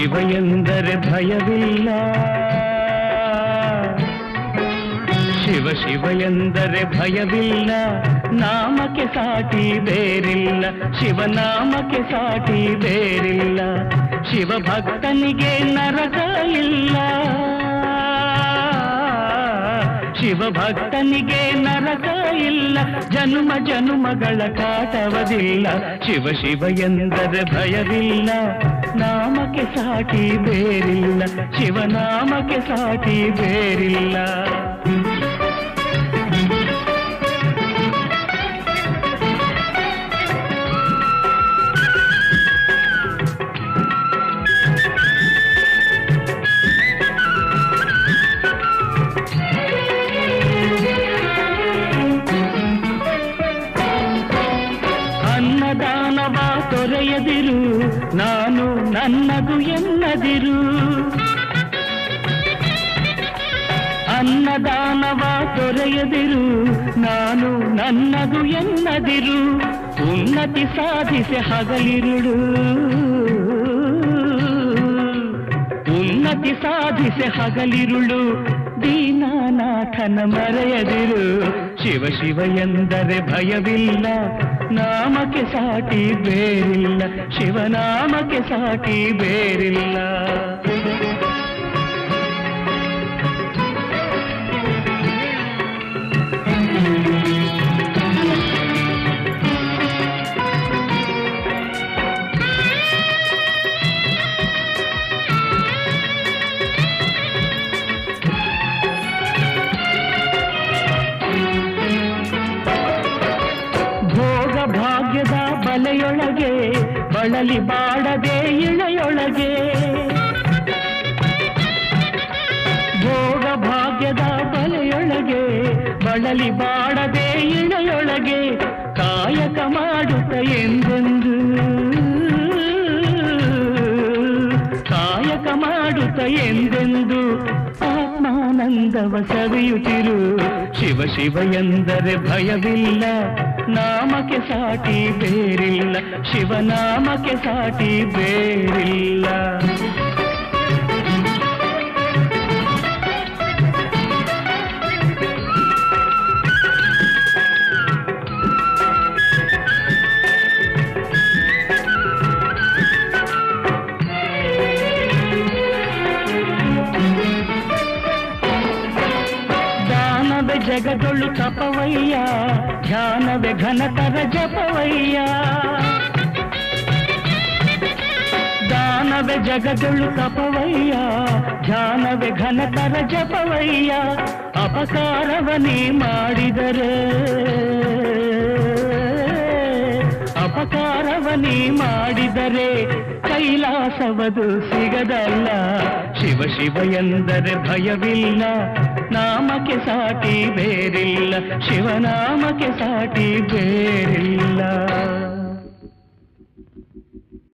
ಶಿವ ಎಂದರೆ ಭಯವಿಲ್ಲ, ಶಿವ ಶಿವ ಎಂದರೆ ಭಯವಿಲ್ಲ, ನಾಮಕ್ಕೆ ಸಾಟಿ ಬೇರಿಲ್ಲ, ಶಿವನಾಮಕ್ಕೆ ಸಾಟಿ ಬೇರಿಲ್ಲ, ಶಿವ ಭಕ್ತನಿಗೆ ನರಕ ಇಲ್ಲ, ಶಿವ ಭಕ್ತನಿಗೆ ನರಕ ಇಲ್ಲ, ಜನುಮ ಜನುಮಗಳ ಕಾಟವದಿಲ್ಲ, ಶಿವ ಶಿವ ಎಂದರೆ ಭಯವಿಲ್ಲ, ನಾಮಕ್ಕೆ ಸಾಟಿ ಬೇರಿಲ್ಲ, ಶಿವನಾಮಕ್ಕೆ ಸಾಟಿ ಬೇರಿಲ್ಲ. ಅನ್ನದಾನವ ತೊರೆಯದಿರು, ನಾನು ನನ್ನದು ಎನ್ನದಿರು, ಅನ್ನದಾನವ ತೊರೆಯದಿರು, ನಾನು ನನ್ನದು ಎನ್ನದಿರು, ಉನ್ನತಿ ಸಾಧಿಸಿ ಹಗಲಿರುಳು, ಉನ್ನತಿ ಸಾಧಿಸಿ ಹಗಲಿರುಳು, ದೀನಾನಾಥನ ಮರೆಯದಿರು, ಶಿವ ಶಿವ ಎಂದರೆ ಭಯವಿಲ್ಲ, ನಾಮಕ್ಕೆ ಸಾಟಿ ಬೇರಿಲ್ಲ, ಶಿವನಾಮಕ್ಕೆ ಸಾಟಿ ಬೇರಿಲ್ಲ. ಭಾಗ್ಯದ ಬಲೆಯೊಳಗೆ ಬಳಲಿ ಬಾಡದೆ ಇಳೆಯೊಳಗೆ, ಭೋಗ ಭಾಗ್ಯದ ಬಲೆಯೊಳಗೆ ಬಳಲಿ ಬಾಡದೆ ಇಳೆಯೊಳಗೆ, ಕಾಯಕ ಮಾಡುತ್ತ ಎಂದೆಂದು, ಕಾಯಕ ಮಾಡುತ್ತ ಎಂದೆಂದು, ಆತ್ಮಾನಂದವ ಸವಿಯುತ್ತಿರು, ಶಿವ ಶಿವ ಎಂದರೆ ಭಯವಿಲ್ಲ, ನಾಮಕ್ಕೆ ಸಾಟಿ ಬೇರಿಲ್ಲ, ಶಿವನಾಮಕ್ಕೆ ಸಾಟಿ ಬೇರಿಲ್ಲ. ಜಗದೊಳು ತಪವಯ್ಯ, ಧ್ಯಾನವೇ ಘನತರ ಜಪವಯ್ಯ, ದಾನವೇ ಜಗದೊಳು ತಪವಯ್ಯ, ಧ್ಯಾನವೇ ಘನತರ ಜಪವಯ್ಯ, ಅಪಕಾರವನೇ ಮಾಡಿದರೆ, ಅಪಕಾರವನೇ ಮಾಡಿದರೆ, ಕೈಲಾಸವದು ಸಿಗದಲ್ಲ, ಶಿವ ಶಿವ ಎಂದರೆ ಭಯವಿಲ್ಲ, ನಾಮಕ್ಕೆ ಸಾಟಿ ಬೇರಿಲ್ಲ, ಶಿವನಾಮಕ್ಕೆ ಸಾಟಿ ಬೇರಿಲ್ಲ.